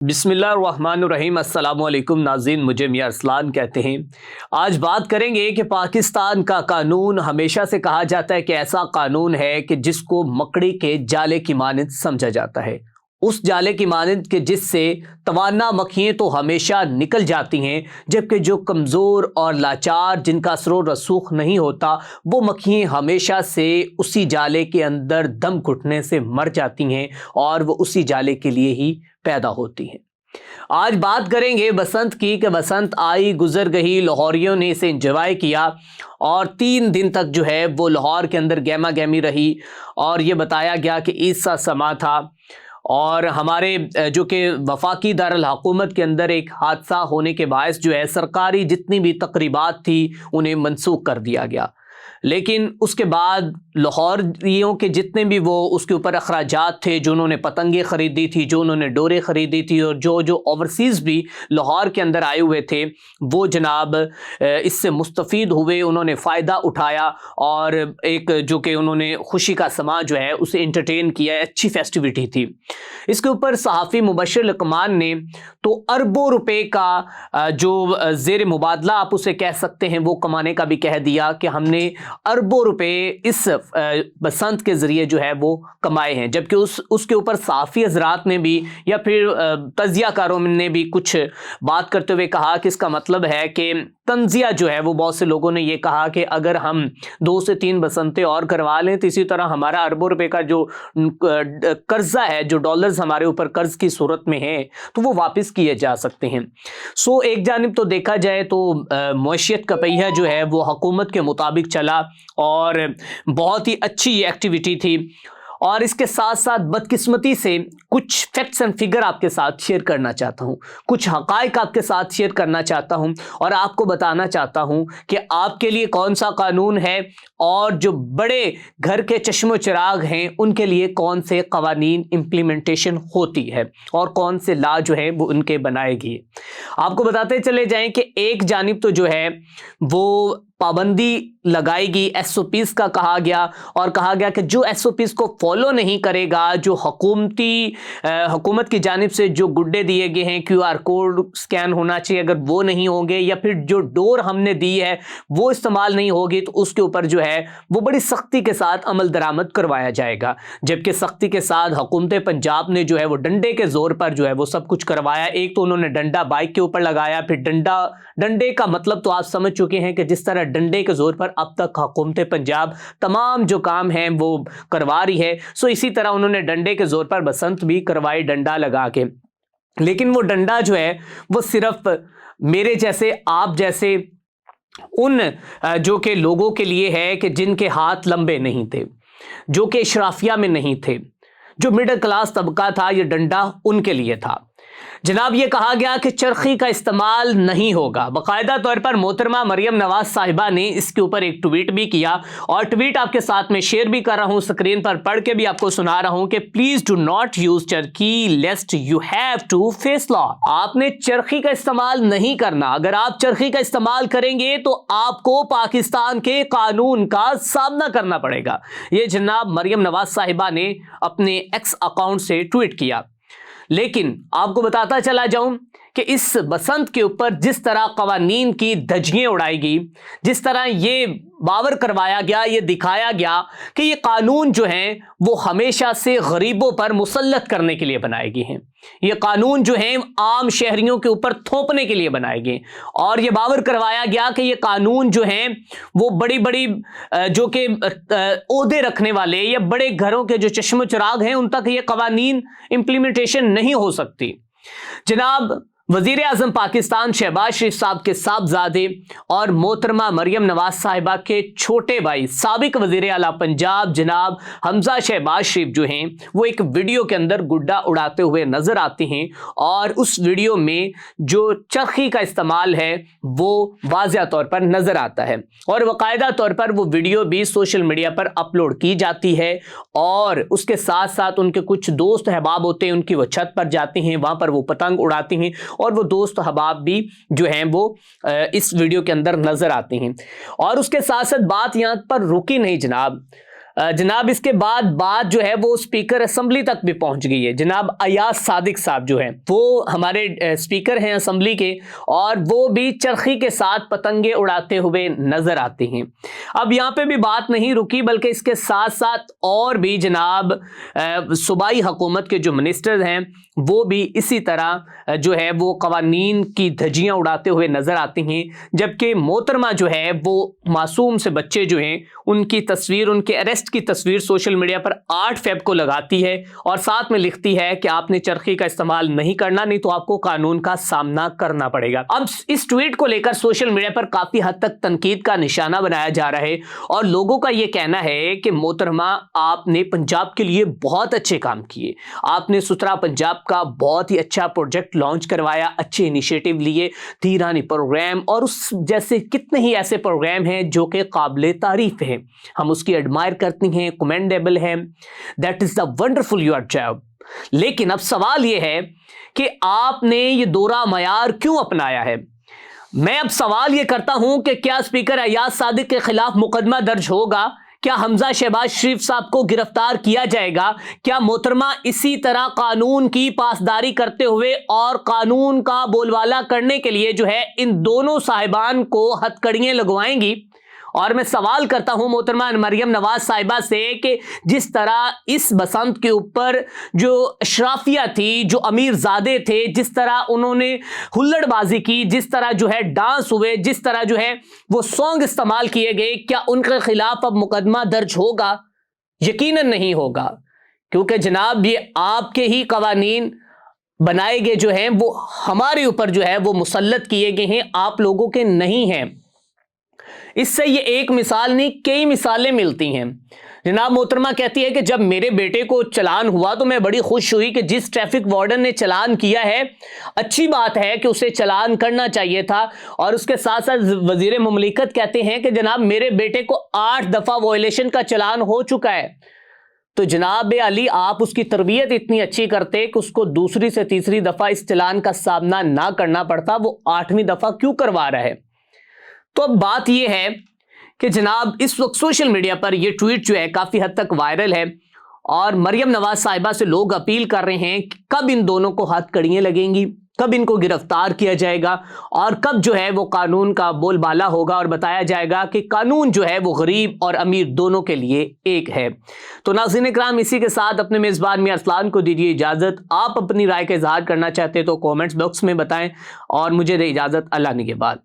बिस्मिल्लाहिर्रहमानिर्रहीम। अस्सलाम वालेकुम नाज़रीन, मुझे मियां अरसलान कहते हैं। आज बात करेंगे कि पाकिस्तान का कानून, हमेशा से कहा जाता है कि ऐसा कानून है कि जिसको मकड़ी के जाले की मानंद समझा जाता है, उस जाले की मानंद के जिससे तवाना मक्खियाँ तो हमेशा निकल जाती हैं, जबकि जो कमज़ोर और लाचार, जिनका असर रसूख नहीं होता, वो मक्खियाँ हमेशा से उसी जाले के अंदर दम घुटने से मर जाती हैं और वो उसी जाले के लिए ही पैदा होती हैं। आज बात करेंगे बसंत की कि बसंत आई गुजर गई, लाहौरियों ने इसे एंजॉय किया और 3 दिन तक जो है वो लाहौर के अंदर गहमा गहमी रही और ये बताया गया कि ईद सा समा था और हमारे जो कि वफाकी दारुल हुकूमत के अंदर एक हादसा होने के बायस जो है सरकारी जितनी भी तकरीबात थी उन्हें मनसूख कर दिया गया। लेकिन उसके बाद लाहौरियों के जितने भी वो उसके ऊपर अखराजात थे, जो उन्होंने पतंगे ख़रीदी थी, जो उन्होंने डोरे ख़रीदी थी और जो ओवरसीज़ भी लाहौर के अंदर आए हुए थे, वो जनाब इससे मुस्तफ़ीद हुए, उन्होंने फ़ायदा उठाया और एक जो कि उन्होंने खुशी का समा जो है उसे इंटरटेन किया। अच्छी फेस्टिविटी थी। इसके ऊपर सहाफ़ी मुबश्शिर लकमान ने तो अरबों रुपए का जो ज़ेर मुबादला आप उसे कह सकते हैं वो कमाने का भी कह दिया कि हमने अरबों रुपए इस बसंत के ज़रिए जो है वो कमाए हैं। जबकि उसके ऊपर सहाफ़ी हज़रात ने भी या फिर तज़ियाकारों ने भी कुछ बात करते हुए कहा कि इसका मतलब है कि तंजिया जो है वो बहुत से लोगों ने ये कहा कि अगर हम 2 से 3 बसंतें और करवा लें तो इसी तरह हमारा अरबों रुपए का जो कर्जा है, जो डॉलर्स हमारे ऊपर कर्ज की सूरत में है, तो वो वापस किए जा सकते हैं। सो एक जानिब तो देखा जाए तो मईशत का पहिया जो है वो हुकूमत के मुताबिक चला और बहुत ही अच्छी ये एक्टिविटी थी। और इसके साथ साथ बदकिस्मती से कुछ फैक्ट्स एंड फिगर आपके साथ शेयर करना चाहता हूँ, कुछ हक़ाइक़ आपके साथ शेयर करना चाहता हूँ और आपको बताना चाहता हूँ कि आपके लिए कौन सा कानून है और जो बड़े घर के चश्मो चिराग हैं उनके लिए कौन से कवानीन इम्प्लीमेंटेशन होती है और कौन से ला जो है वो उनके बनाएगी। आपको बताते चले जाएं कि एक जानिब तो जो है वो पाबंदी लगाएगी, SOPs का कहा गया और कहा गया कि जो SOPs को फॉलो नहीं करेगा, जो हुकूमत की जानिब से जो गुड्डे दिए गए हैं, QR कोड स्कैन होना चाहिए, अगर वो नहीं होंगे या फिर जो डोर हमने दी है वो इस्तेमाल नहीं होगी तो उसके ऊपर जो है वो बड़ी सख्ती के साथ अमल दरामद करवाया जाएगा। जबकि सख्ती के साथ हुकूमत पंजाब ने जो है वो डंडे के जोर पर जो है वो सब कुछ करवाया। एक तो उन्होंने डंडा बाइक के ऊपर लगाया, फिर डंडे का मतलब तो आप समझ चुके हैं कि जिस तरह डंडे के जोर पर अब तक हुकूमत पंजाब तमाम जो काम हैं वो करवा रही है, सो इसी तरह उन्होंने डंडे के जोर पर बसंत भी करवाई, डंडा लगा के। लेकिन वो डंडा जो है वो सिर्फ मेरे जैसे, आप जैसे उन जो के लोगों के लिए है कि जिनके हाथ लंबे नहीं थे, जो कि इशराफिया में नहीं थे, जो मिडिल क्लास तबका था, ये डंडा उनके लिए था। जनाब ये कहा गया कि चरखी का इस्तेमाल नहीं होगा। बाकायदा तौर पर मोहतरमा मरियम नवाज साहिबा ने इसके ऊपर एक ट्वीट भी किया और ट्वीट आपके साथ में शेयर भी कर रहा हूं, स्क्रीन पर पढ़ के भी आपको सुना रहा हूं कि please do not use charkhi lest you have to face law. आपने चरखी का इस्तेमाल नहीं करना। अगर आप चरखी का इस्तेमाल करेंगे तो आपको पाकिस्तान के कानून का सामना करना पड़ेगा। ये जनाब मरियम नवाज साहिबा ने अपने एक्स अकाउंट से ट्वीट किया। लेकिन आपको बताता चला जाऊं कि इस बसंत के ऊपर जिस तरह कवानीन की धज्जियां उड़ाएगी, जिस तरह ये बावर करवाया गया, ये दिखाया गया कि ये कानून जो हैं वो हमेशा से गरीबों पर मुसल्लत करने के लिए बनाए गए हैं। ये कानून जो हैं आम शहरियों के ऊपर थोपने के लिए बनाए गए और ये बावर करवाया गया कि ये कानून जो हैं वो बड़ी बड़ी जो कि ओहदे रखने वाले या बड़े घरों के जो चश्मो चिराग हैं उन तक ये कवानीन इम्प्लीमेंटेशन नहीं हो सकती। जनाब वजीर आजम पाकिस्तान शहबाज शरीफ साहब के साहबजादे और मोहतरमा मरियम नवाज साहिबा के छोटे भाई साबिक वजीर आला पंजाब जनाब हमजा शहबाज शरीफ जो हैं वो एक वीडियो के अंदर गुड्डा उड़ाते हुए नजर आते हैं और उस वीडियो में जो चरखी का इस्तेमाल है वो वाज़िया तौर पर नजर आता है और बाकायदा तौर पर वो वीडियो भी सोशल मीडिया पर अपलोड की जाती है और उसके साथ साथ उनके कुछ दोस्त अहबाब होते हैं, उनकी वो छत पर जाते हैं, वहां पर वो पतंग उड़ाते हैं और वो दोस्त अहबाब भी जो हैं वो इस वीडियो के अंदर नजर आते हैं। और उसके साथ साथ बात यहाँ पर रुकी नहीं जनाब, जनाब इसके बाद बात जो है वो स्पीकर असम्बली तक भी पहुंच गई है। जनाब अयाज सादिक साहब जो हैं वो हमारे स्पीकर हैं असम्बली के, और वो भी चरखी के साथ पतंगे उड़ाते हुए नजर आते हैं। अब यहाँ पे भी बात नहीं रुकी, बल्कि इसके साथ साथ और भी जनाब सूबाई हुकूमत के जो मिनिस्टर हैं वो भी इसी तरह जो है वो कवानीन की धज्जियां उड़ाते हुए नजर आती हैं। जबकि मोहतरमा जो है वो मासूम से बच्चे जो हैं उनकी तस्वीर, उनके अरेस्ट की तस्वीर सोशल मीडिया पर 8 फेब को लगाती है और साथ में लिखती है कि आपने चरखी का इस्तेमाल नहीं करना, नहीं तो आपको कानून का सामना करना पड़ेगा। अब इस ट्वीट को लेकर सोशल मीडिया पर काफी हद तक तनकीद का निशाना बनाया जा रहा है और लोगों का यह कहना है कि मोहतरमा आपने पंजाब के लिए बहुत अच्छे काम किए, आपने सुथरा पंजाब का बहुत ही अच्छा प्रोजेक्ट लॉन्च करवाया, अच्छे इनिशिएटिव लिए, धीरानी प्रोग्राम और उस जैसे कितने ही ऐसे प्रोग्राम हैं जो कि काबिले तारीफ हैं, हम उसकी एडमायर करती हैं, कमेंडेबल है, that is the wonderful your job. लेकिन अब सवाल यह है कि आपने ये दोहरा मयार क्यों अपनाया है? मैं अब सवाल यह करता हूं कि क्या स्पीकर अयाज सादिक के खिलाफ मुकदमा दर्ज होगा? क्या हमजा शहबाज शरीफ साहब को गिरफ्तार किया जाएगा? क्या मोहतरमा इसी तरह कानून की पासदारी करते हुए और कानून का बोलबाला करने के लिए जो है इन दोनों साहिबान को हथकड़ियां लगवाएंगी? और मैं सवाल करता हूं मोहतरमा मरियम नवाज साहिबा से कि जिस तरह इस बसंत के ऊपर जो अशराफिया थी, जो अमीर ज़ादे थे, जिस तरह उन्होंने हुल्लड़बाजी की, जिस तरह जो है डांस हुए, जिस तरह जो है वो सॉन्ग इस्तेमाल किए गए, क्या उनके खिलाफ अब मुकदमा दर्ज होगा? यकीनन नहीं होगा, क्योंकि जनाब ये आपके ही कवानीन बनाए गए जो हैं वो हमारे ऊपर जो है वो मुसल्लत किए गए हैं, आप लोगों के नहीं हैं। इससे ये एक मिसाल नहीं, कई मिसालें मिलती हैं। जनाब मोहतरमा कहती है कि जब मेरे बेटे को चालान हुआ तो मैं बड़ी खुश हुई कि जिस ट्रैफिक वार्डन ने चालान किया है, अच्छी बात है कि उसे चालान करना चाहिए था। और उसके साथ साथ वजीर मुमलिकत कहते हैं कि जनाब मेरे बेटे को 8 दफ़ा वायलेशन का चालान हो चुका है। तो जनाब अली आप उसकी तरबियत इतनी अच्छी करते कि उसको दूसरी से तीसरी दफ़ा इस चालान का सामना ना करना पड़ता, वो 8वीं दफ़ा क्यों करवा रहा है? तो अब बात यह है कि जनाब इस वक्त सोशल मीडिया पर यह ट्वीट जो है काफ़ी हद तक वायरल है और मरियम नवाज साहिबा से लोग अपील कर रहे हैं कि कब इन दोनों को हथकड़ियां लगेंगी, कब इनको गिरफ्तार किया जाएगा और कब जो है वो कानून का बोलबाला होगा और बताया जाएगा कि कानून जो है वो गरीब और अमीर दोनों के लिए एक है। तो नाज़रीन इकराम, इसी के साथ अपने मेज़बान मियां अरसलान को दीजिए इजाज़त। आप अपनी राय का इजहार करना चाहते तो कॉमेंट्स बॉक्स में बताएं और मुझे दे इजाज़त। अल्लाह ने के बाद।